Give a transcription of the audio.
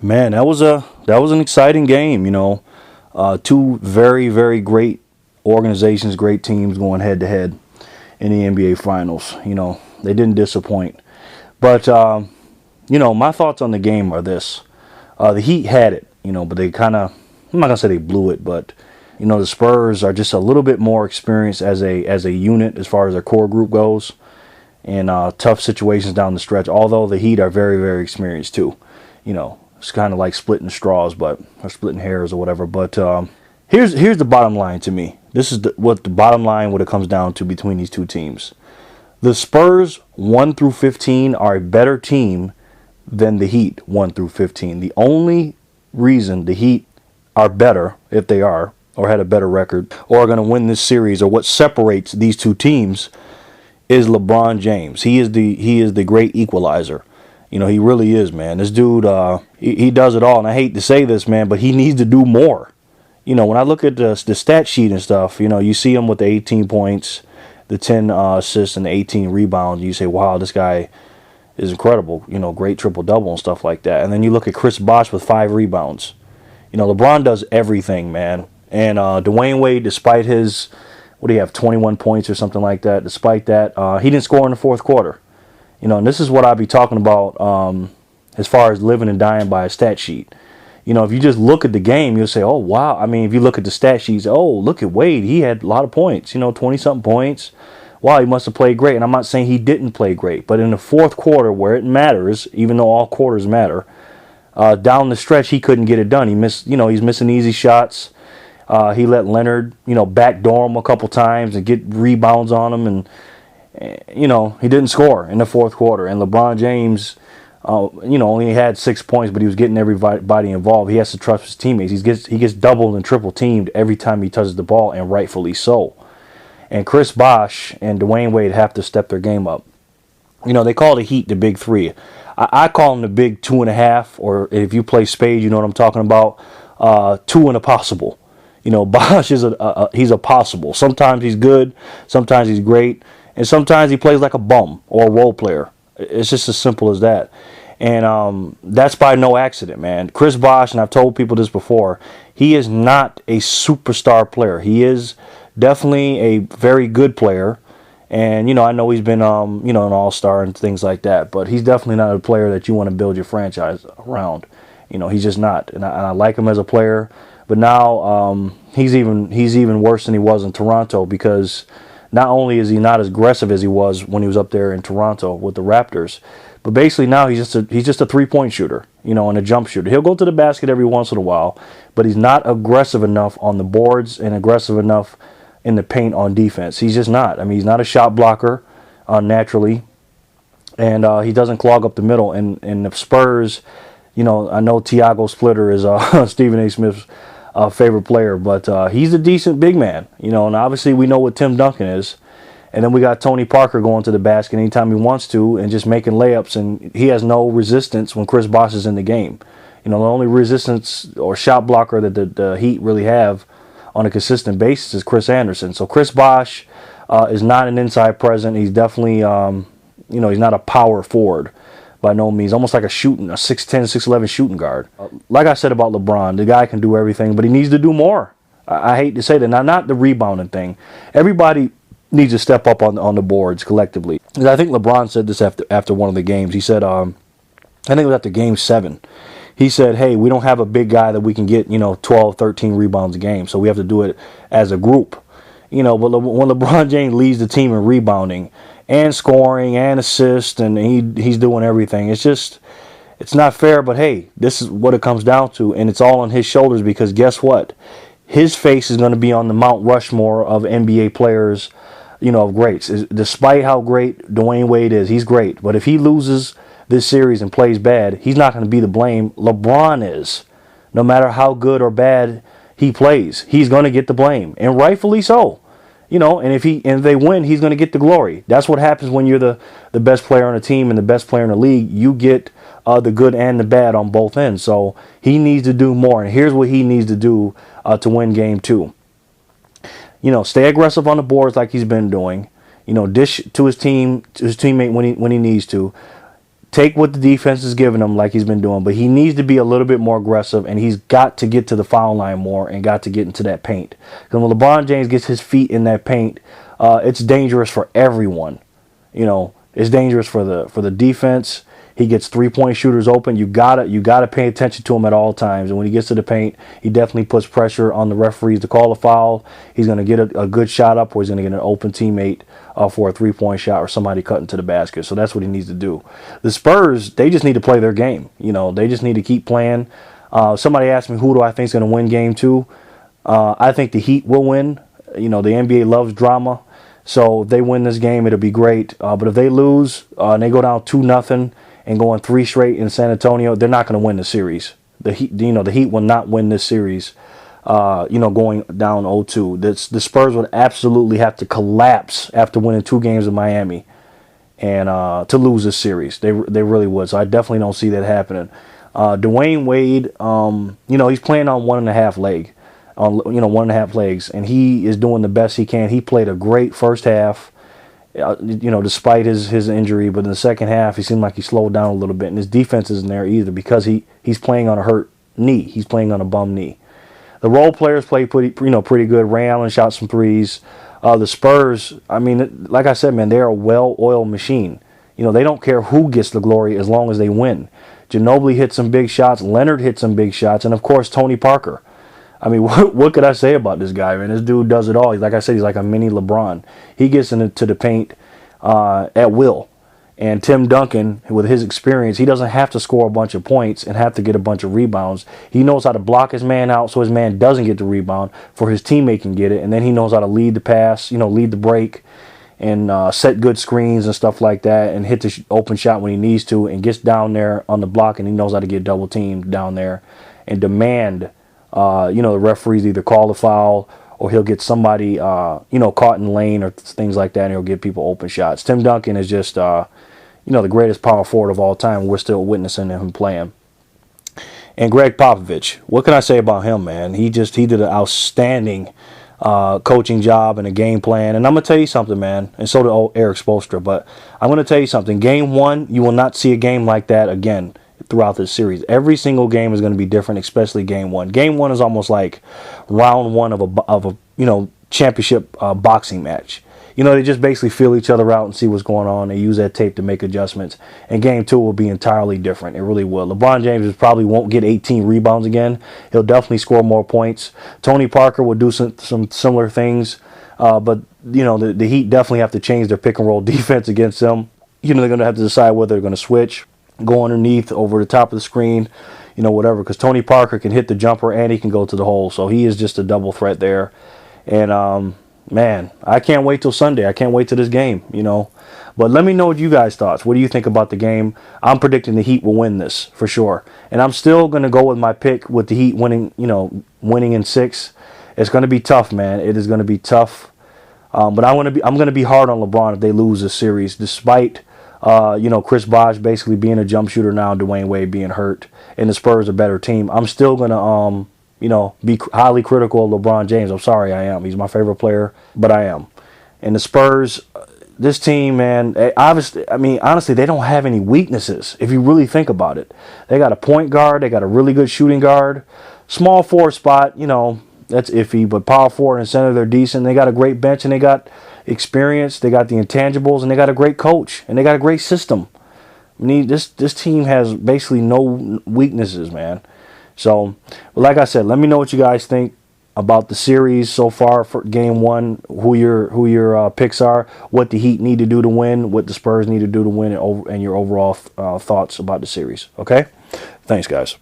Man, that was an exciting game. Two very very great organizations, great teams going head to head in the NBA Finals. They didn't disappoint. But my thoughts on the game are this: the Heat had it, but they kind of, I'm not gonna say they blew it, but the Spurs are just a little bit more experienced as a unit as far as their core group goes, in tough situations down the stretch. Although the Heat are very very experienced too. It's kind of like splitting straws, or splitting hairs or whatever. But here's the bottom line to me. This is what the bottom line, what it comes down to between these two teams. The Spurs 1 through 15 are a better team than the Heat 1 through 15. The only reason the Heat are better, if they are, or had a better record, or are going to win this series, or what separates these two teams, is LeBron James. He is the great equalizer. He really is, man. This dude, he does it all. And I hate to say this, man, but he needs to do more. When I look at the stat sheet and stuff, you see him with the 18 points, the 10 assists, and the 18 rebounds. You say, wow, this guy is incredible. Great triple-double and stuff like that. And then you look at Chris Bosh with 5 rebounds. LeBron does everything, man. And Dwayne Wade, despite his, what do you have, 21 points or something like that, despite that, he didn't score in the fourth quarter. And this is what I'll be talking about as far as living and dying by a stat sheet. If you just look at the game, you'll say, oh, wow. I mean, if you look at the stat sheets, oh, look at Wade. He had a lot of points, 20-something points. Wow, he must have played great. And I'm not saying he didn't play great. But in the fourth quarter, where it matters, even though all quarters matter, down the stretch, he couldn't get it done. He's missing easy shots. He let Leonard, backdoor him a couple times and get rebounds on him. And he didn't score in the fourth quarter. And LeBron James, only had 6 points, but he was getting everybody involved. He has to trust his teammates. He gets doubled and triple teamed every time he touches the ball, and rightfully so. And Chris Bosh and Dwayne Wade have to step their game up. They call the Heat the big three. I call them the big 2.5, or if you play spades, you know what I'm talking about. 2 and a possible. Bosh is he's a possible. Sometimes he's good, sometimes he's great, and sometimes he plays like a bum or a role player. It's just as simple as that. And that's by no accident, man. Chris Bosh, and I've told people this before, he is not a superstar player. He is definitely a very good player. And, I know he's been, an all-star and things like that. But he's definitely not a player that you want to build your franchise around. He's just not. And I like him as a player. But now he's even worse than he was in Toronto, because not only is he not as aggressive as he was when he was up there in Toronto with the Raptors, but basically now he's just a three-point shooter, and a jump shooter. He'll go to the basket every once in a while, but he's not aggressive enough on the boards and aggressive enough in the paint on defense. He's just not. I mean, he's not a shot blocker naturally, and he doesn't clog up the middle. And the Spurs, I know Tiago Splitter is Stephen A. Smith's favorite player, but he's a decent big man, and obviously we know what Tim Duncan is. And then we got Tony Parker going to the basket anytime he wants to and just making layups, and he has no resistance when Chris Bosh is in the game. The only resistance or shot blocker that the Heat really have on a consistent basis is Chris Anderson. So Chris Bosh is not an inside presence. He's definitely, he's not a power forward by no means. Almost like a 6'10", 6'11" shooting guard. Like I said about LeBron, the guy can do everything, but he needs to do more. I hate to say that. Now, not the rebounding thing. Everybody needs to step up on the boards collectively. And I think LeBron said this after one of the games. He said, I think it was after Game 7. He said, hey, we don't have a big guy that we can get, 12, 13 rebounds a game, so we have to do it as a group. But when LeBron James leads the team in rebounding and scoring and assists, and he's doing everything, it's not fair, but hey, this is what it comes down to, and it's all on his shoulders, because guess what? His face is going to be on the Mount Rushmore of NBA players, of greats. Despite how great Dwayne Wade is, he's great. But if he loses this series and plays bad, he's not going to be the blame. LeBron is. No matter how good or bad he plays, he's going to get the blame, and rightfully so. And if they win, he's going to get the glory. That's what happens when you're the best player on a team and the best player in the league. You get the good and the bad on both ends. So he needs to do more, and here's what he needs to do to win Game 2. Stay aggressive on the boards like he's been doing. Dish to his teammate when he needs to. take what the defense is giving him like he's been doing, but he needs to be a little bit more aggressive, and he's got to get to the foul line more and got to get into that paint. Because when LeBron James gets his feet in that paint, it's dangerous for everyone. It's dangerous for the defense. He gets three-point shooters open. You gotta pay attention to him at all times. And when he gets to the paint, he definitely puts pressure on the referees to call a foul. He's gonna get a good shot up, or he's gonna get an open teammate for a three-point shot, or somebody cutting to the basket. So that's what he needs to do. The Spurs, they just need to play their game. They just need to keep playing. Somebody asked me, who do I think is gonna win game 2? I think the Heat will win. The NBA loves drama. So if they win this game, it'll be great. But if they lose and they go down 2-0 and go on 3 straight in San Antonio, they're not going to win the series. The Heat will not win this series. Going down 0-2. The Spurs would absolutely have to collapse after winning 2 games in Miami, and to lose this series. They really would. So I definitely don't see that happening. Dwayne Wade, he's playing on 1.5 leg. On 1.5 legs, and he is doing the best he can. He played a great first half, despite his injury, but in the second half he seemed like he slowed down a little bit, and his defense isn't there either because he's playing on a hurt knee. He's playing on a bum knee. The role players played pretty good. Ray Allen shot some threes. The Spurs, like I said, man, they're a well-oiled machine. They don't care who gets the glory as long as they win. Ginobili hit some big shots. Leonard hit some big shots, and of course Tony Parker. What could I say about this guy, man? This dude does it all. Like I said, he's like a mini LeBron. He gets into the paint at will. And Tim Duncan, with his experience, he doesn't have to score a bunch of points and have to get a bunch of rebounds. He knows how to block his man out so his man doesn't get the rebound, for his teammate can get it. And then he knows how to lead the pass, lead the break, and set good screens and stuff like that, and hit the open shot when he needs to, and gets down there on the block, and he knows how to get double teamed down there and demand the referees either call the foul, or he'll get somebody, caught in lane or things like that, and he'll give people open shots. Tim Duncan is just, the greatest power forward of all time. We're still witnessing him playing. And Greg Popovich, what can I say about him, man? He did an outstanding coaching job and a game plan. And I'm going to tell you something, man, and so did Eric Spoelstra, but I'm going to tell you something. Game 1, you will not see a game like that again throughout this series. Every single game is going to be different, especially game 1. Game 1 is almost like round 1 of a championship boxing match. They just basically feel each other out and see what's going on. They use that tape to make adjustments. And game 2 will be entirely different. It really will. LeBron James probably won't get 18 rebounds again. He'll definitely score more points. Tony Parker will do some similar things. But the Heat definitely have to change their pick and roll defense against them. They're going to have to decide whether they're going to switch, go underneath, over the top of the screen, whatever, because Tony Parker can hit the jumper and he can go to the hole. So he is just a double threat there. And, man, I can't wait till Sunday. I can't wait till this game, But let me know what you guys' thoughts. What do you think about the game? I'm predicting the Heat will win this for sure. And I'm still going to go with my pick with the Heat winning in 6. It's going to be tough, man. It is going to be tough. But I'm going to be hard on LeBron if they lose this series, despite Chris Bosh basically being a jump shooter now, Dwayne Wade being hurt, and the Spurs a better team. I'm still going to, be highly critical of LeBron James. I'm sorry, I am. He's my favorite player, but I am. And the Spurs, this team, man, honestly, they don't have any weaknesses if you really think about it. They got a point guard. They got a really good shooting guard. Small 4 spot, that's iffy, but power forward and center, they're decent. They got a great bench, and they got experience, they got the intangibles, and they got a great coach, and they got a great system. This team has basically no weaknesses, man. So, like I said, let me know what you guys think about the series so far for game 1, who your picks are, what the Heat need to do to win, what the Spurs need to do to win, and your overall thoughts about the series. Okay? Thanks, guys.